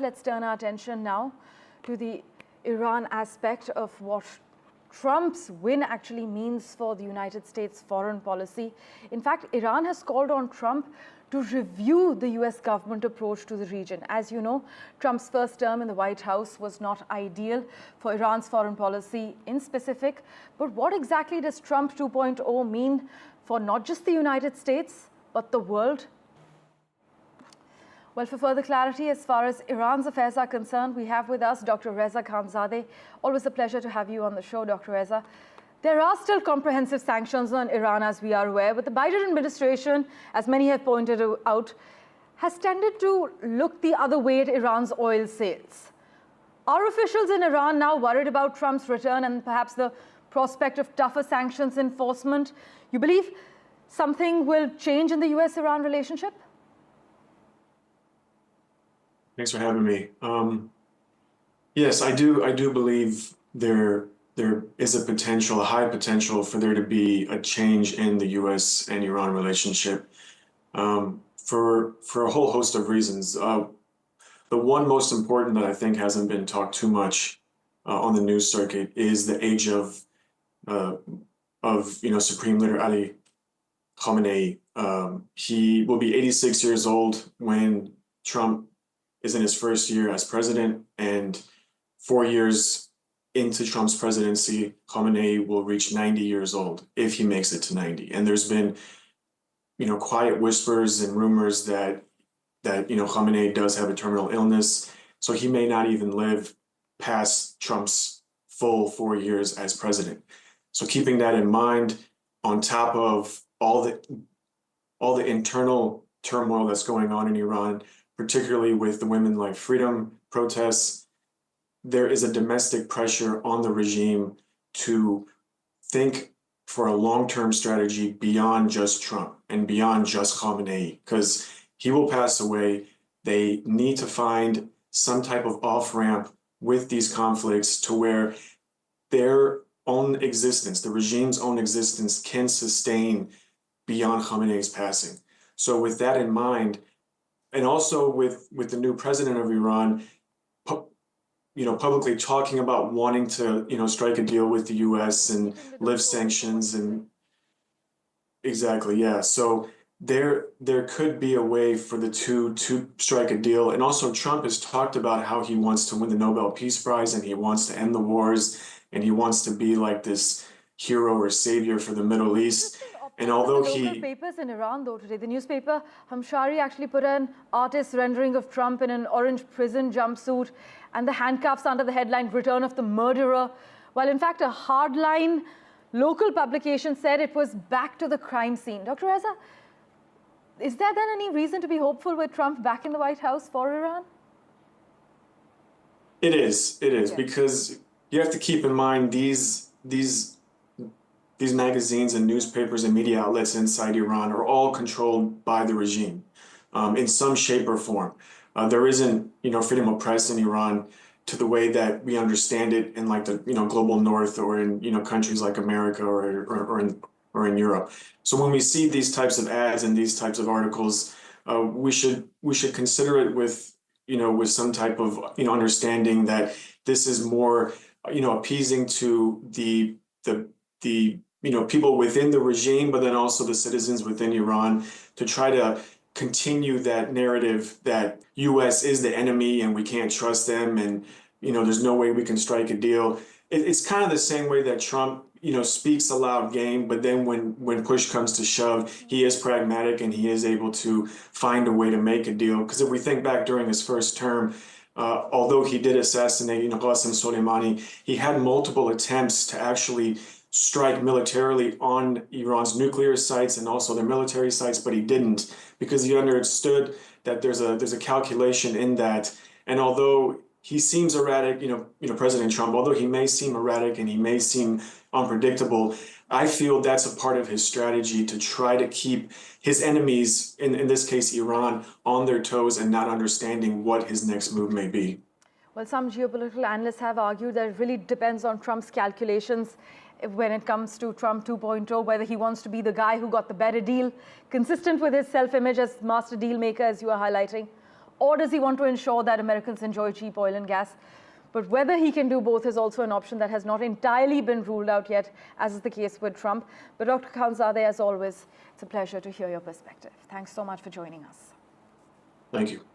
Let's turn our attention now to the Iran aspect of what Trump's win actually means for the United States foreign policy. In fact, Iran has called on Trump to review the US government approach to the region. As you know, Trump's first term in the White House was not ideal for Iran's foreign policy in specific. But what exactly does Trump 2.0 mean for not just the United States, but the world? Well, for further clarity as far as Iran's affairs are concerned, we have with us Dr. Reza Khanzadeh. Always a pleasure to have you on the show, Dr. Reza. There are still comprehensive sanctions on Iran, as we are aware, but the Biden administration, as many have pointed out, has tended to look the other way at Iran's oil sales. Are officials in Iran now worried about Trump's return and perhaps the prospect of tougher sanctions enforcement? You believe something will change in the US-Iran relationship? Thanks for having me. Yes, I do believe there is a high potential for there to be a change in the U.S. and Iran relationship for a whole host of reasons. The one most important that I think hasn't been talked too much on the news circuit is the age of Supreme Leader Ali Khamenei. He will be 86 years old when Trump is in his first year as president, and 4 years into Trump's presidency, Khamenei will reach 90 years old if he makes it to 90. And there's been, quiet whispers and rumors that Khamenei does have a terminal illness, so he may not even live past Trump's full 4 years as president. So keeping that in mind, on top of all the internal turmoil that's going on in Iran, particularly with the Women Life Freedom protests, there is a domestic pressure on the regime to think for a long-term strategy beyond just Trump and beyond just Khamenei, because he will pass away. They need to find some type of off-ramp with these conflicts to where their own existence, the regime's own existence, can sustain beyond Khamenei's passing. So with that in mind, and also with the new president of Iran, publicly talking about wanting to, strike a deal with the U.S. and lift sanctions and exactly, yeah. So there could be a way for the two to strike a deal. And also Trump has talked about how he wants to win the Nobel Peace Prize and he wants to end the wars and he wants to be like this hero or savior for the Middle East. And although local papers in Iran, though, today, the newspaper Hamshari actually put an artist's rendering of Trump in an orange prison jumpsuit and the handcuffs under the headline, Return of the Murderer, while in fact a hardline local publication said it was back to the crime scene. Dr. Reza, is there then any reason to be hopeful with Trump back in the White House for Iran? It is, because you have to keep in mind these magazines and newspapers and media outlets inside Iran are all controlled by the regime in some shape or form. There isn't, freedom of press in Iran to the way that we understand it in like the, global north or in, countries like America or in Europe. So when we see these types of ads and these types of articles, we should consider it with, with some type of, understanding that this is more, appeasing to the people within the regime, but then also the citizens within Iran to try to continue that narrative that U.S. is the enemy and we can't trust them and, there's no way we can strike a deal. It's kind of the same way that Trump, speaks a loud game, but then when push comes to shove, he is pragmatic and he is able to find a way to make a deal. Because if we think back during his first term, although he did assassinate, Qasem Soleimani, he had multiple attempts to actually strike militarily on Iran's nuclear sites and also their military sites, but he didn't because he understood that there's a calculation in that. And although he seems erratic, President Trump, although he may seem erratic and he may seem unpredictable, I feel that's a part of his strategy to try to keep his enemies, in this case Iran, on their toes and not understanding what his next move may be. Well, some geopolitical analysts have argued that it really depends on Trump's calculations when it comes to Trump 2.0, whether he wants to be the guy who got the better deal, consistent with his self-image as master deal maker, as you are highlighting, Or does he want to ensure that Americans enjoy cheap oil and gas? But whether he can do both is also an option that has not entirely been ruled out yet, as is the case with Trump. But Dr. Khanzadeh, as always, it's a pleasure to hear your perspective. Thanks so much for joining us. Thank you.